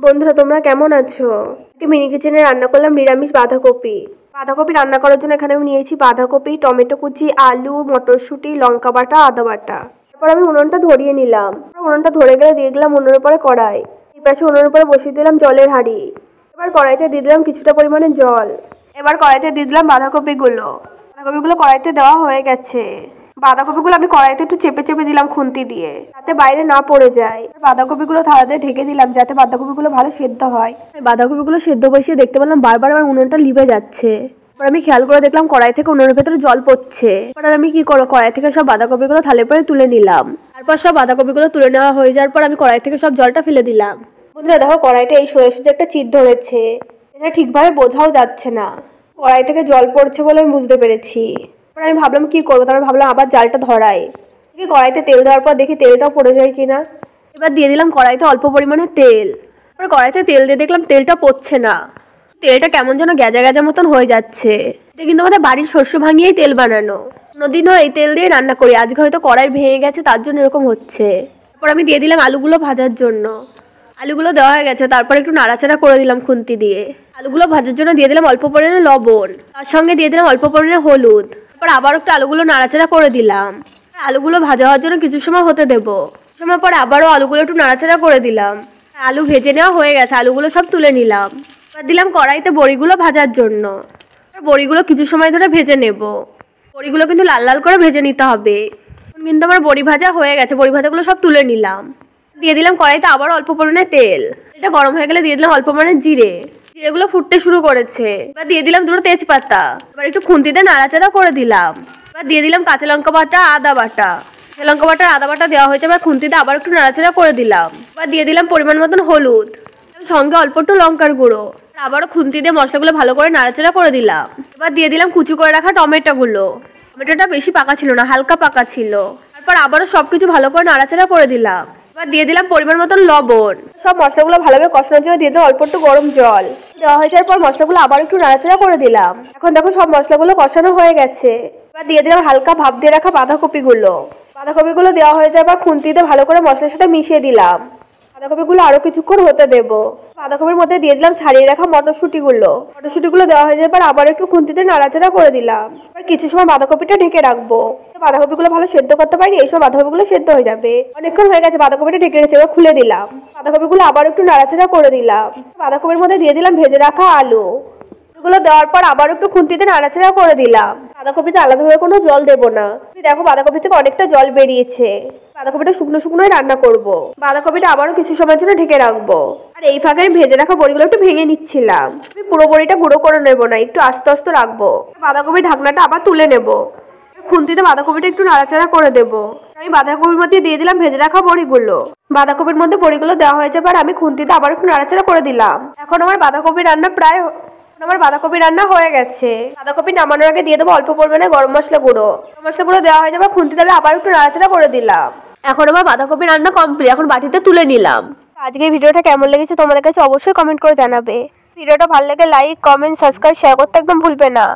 বন্ধুরা তোমরা কেমন আছো? মিনি কিচেনে রান্না করলাম নিরামিষ বাঁধাকপি। বাঁধাকপি রান্না করার জন্য এখানে আমি নিয়েছি বাঁধাকপি, টমেটো কুচি, আলু, মটরশুঁটি, লঙ্কা বাটা, আদা বাটা। তারপর আমি উনুনটা ধরিয়ে নিলাম। উনুনটা ধরে গেলে দিয়ে দিলাম উনুনের উপরে কড়াই। এই পাশে উনুনের উপরে বসিয়ে দিলাম জলের হাঁড়ি। এবার কড়াইতে দিয়ে দিলাম কিছুটা পরিমাণে জল। এবার কড়াইতে দিয়ে দিলাম বাঁধাকপিগুলো কড়াইতে দেওয়া হয়ে গেছে। বাঁধাকপিগুলো আমি কড়াইতে একটু চেপে চেপে দিলাম খুন্তি দিয়ে, যাতে বাইরে না পড়ে যায়। বাঁধাকপিগুলো থালাতে ঢেকে দিলাম যাতে বাঁধাকপিগুলো ভালো সেদ্ধ হয়। বাঁধাকপিগুলো সেদ্ধ বসিয়ে দেখতে পেলাম বারবার আমার উনুনটা লিভে যাচ্ছে। এবার আমি খেয়াল করে দেখলাম কড়াই থেকে উনুনের ভেতরে জল পড়ছে। এবার আমি কি করবো, কড়াই থেকে সব বাঁধাকপিগুলো থালে পরে তুলে নিলাম। তারপর সব বাঁধাকপিগুলো তুলে নেওয়া হয়ে যাওয়ার পর আমি কড়াই থেকে সব জলটা ফেলে দিলাম। বন্ধুরা দেখো, কড়াইটা এই সোজা সোজা একটা চিট ধরেছে। এটা ঠিকভাবে বোঝাও যাচ্ছে না। কড়াই থেকে জল পড়ছে বলে আমি বুঝতে পেরেছি। আমি ভাবলাম কি করবো, তারপর ভাবলাম আবার জালটা ধরাই। কড়াইতে তেল দেওয়ার পর দেখি তেলটাও পড়ে যায় কিনা। এবার দিয়ে দিলাম কড়াইতে অল্প পরিমাণে তেল। এবার কড়াইতে তেল দিয়ে দেখলাম তেলটা পড়ছে না। তেলটা কেমন যেন গ্যাজা গ্যাজা মতন হয়ে যাচ্ছে। এটা কিন্তু আমাদের বাড়ির শস্য ভাঙিয়েই তেল বানানো। অন্যদিনও এই তেল দিয়ে রান্না করি, আজকে হয়তো কড়াই ভেঙে গেছে তার জন্য এরকম হচ্ছে। তারপর আমি দিয়ে দিলাম আলুগুলো ভাজার জন্য। আলুগুলো দেওয়া হয়ে গেছে, তারপর একটু নাড়াচাড়া করে দিলাম খুন্তি দিয়ে। আলুগুলো ভাজার জন্য দিয়ে দিলাম অল্প পরিমাণে লবণ, তার সঙ্গে দিয়ে দিলাম অল্প পরিমাণে হলুদ। তারপর আবার একটু আলুগুলো নাড়াচাড়া করে দিলাম। আলুগুলো ভাজা হওয়ার জন্য কিছু সময় হতে দেবো। সময় পর আবারও আলুগুলো একটু নাড়াচাড়া করে দিলাম। আলু ভেজে নেওয়া হয়ে গেছে, আলুগুলো সব তুলে নিলাম। এবার দিলাম কড়াইতে বড়িগুলো ভাজার জন্য। বড়িগুলো কিছু সময় ধরে ভেজে নেব। বড়িগুলো কিন্তু লাল লাল করে ভেজে নিতে হবে। কিন্তু আমার বড়ি ভাজা হয়ে গেছে, বড়ি ভাজাগুলো সব তুলে নিলাম। দিয়ে দিলাম কড়াইতে আবার অল্প পরিমাণে তেল। এটা গরম হয়ে গেলে দিয়ে দিলাম অল্প পরিমাণে জিরে। জিরেগুলো ফুটতে শুরু করেছে। এবার দিয়ে দিলাম দুটো তেজপাতা। এবার একটু খুন্তিতে নাড়াচাড়া করে দিলাম। এবার দিয়ে দিলাম কাঁচা লঙ্কা বাটা, আদা বাটা। কাঁচা লঙ্কা বাটা, আদা বাটা দেওয়া হয়েছে। এবার খুন্তিতে আবার একটু নাড়াচাড়া করে দিলাম। এবার দিয়ে দিলাম পরিমাণ মতন হলুদ, সঙ্গে অল্প একটু লঙ্কার গুঁড়ো। আবারও খুন্তি দিয়ে মশলাগুলো ভালো করে নাড়াচাড়া করে দিলাম। এবার দিয়ে দিলাম কুচি করে রাখা টমেটোগুলো। টমেটোটা বেশি পাকা ছিল না, হালকা পাকা ছিল। তারপর আবারও সবকিছু ভালো করে নাড়াচাড়া করে দিলাম। এবার দিয়ে দিলাম পরিমাণ মতন লবণ। সব মশলাগুলো ভালোভাবে কষানোর জন্য দিয়ে দিলাম অল্প একটু গরম জল। দেওয়া হয়ে যাওয়ার পর মশলাগুলো আবার একটু নাড়াচাড়া করে দিলাম। এখন দেখো সব মশলাগুলো কষানো হয়ে গেছে। এবার দিয়ে দিলাম হালকা ভাপ দিয়ে রাখা বাঁধাকপিগুলো। বাঁধাকপিগুলো দেওয়া হয়ে যাওয়ার পর খুন্তিতে ভালো করে মশলার সাথে মিশিয়ে দিলাম। বাঁধাকপিগুলো আরো কিছুক্ষণ হতে দেবো। বাঁধাকপির মধ্যে দিয়ে দিলাম ছাড়িয়ে রাখা মটরশুঁটিগুলো দেওয়া হয়ে যাওয়ার পর আবার একটু খুন্তিতে নাড়াচাড়া করে দিলাম। এবার কিছু সময় বাঁধাকপিটা ঢেকে রাখবো। বাঁধাকপিগুলো ভালো সেদ্ধ করতে পারিনি, এই সময় বাঁধাকপিগুলো সেদ্ধ হয়ে যাবে। অনেকক্ষণ হয়ে গেছে, বাঁধাকপিটা ঢেকে রেখেছে। এবার খুলে দিলাম। বাঁধাকপিগুলো আবার একটু নাড়াচাড়া করে দিলাম। বাঁধাকপির মধ্যে দিয়ে দিলাম ভেজে রাখা আলু। এগুলো দেওয়ার পর আবার একটু খুন্তিতে নাড়াচাড়া করে দিলাম। বাঁধাকপিতে আলাদাভাবে কোনো জল দেবো না। দেখো বাঁধাকপি থেকে অনেকটা জল বেরিয়েছে। বাঁধাকপিটা শুকনো শুকনোই রান্না করব। বাঁধাকপিটা আবারও কিছু সময়ের জন্য ঢেকে রাখবো। আর এই ফাঁকে আমি ভেজে রাখা বড়িগুলো একটু ভেঙে নিচ্ছিলাম। আমি পুরো বড়িটা গুঁড়ো করে নেবো না, একটু আস্তে আস্তে রাখবো। বাঁধাকপির ঢাকনাটা আবার তুলে নেব। খুন্তিতে বাঁধাকপিটা একটু নাড়াচাড়া করে দেবো। আমি বাঁধাকপির মধ্যে দিয়ে দিলাম ভেজে রাখা বড়িগুলো। বাঁধাকপির মধ্যে বড়িগুলো দেওয়া হয়েছে, এবার আমি খুন্তিতে আবার একটু নাড়াচাড়া করে দিলাম। এখন আমার বাঁধাকপি রান্না হয়ে গেছে। বাঁধাকপি নামানোর আগে দিয়ে দেবো অল্প পরিমাণে গরম মশলা গুঁড়ো। দেওয়া হয়ে যাবে, খুন্তিতে আমি আবার একটু নাড়াচাড়া করে দিলাম। এখন আমার বাঁধাকপি রান্না কমপ্লিট, এখন বাটিতে তুলে নিলাম। আজকে ভিডিওটা কেমন লেগেছে তোমাদের কাছে অবশ্যই কমেন্ট করে জানাবে। ভিডিওটা ভালো লাগে লাইক, কমেন্ট, সাবস্ক্রাইব, শেয়ার করতে একদম ভুলবে না।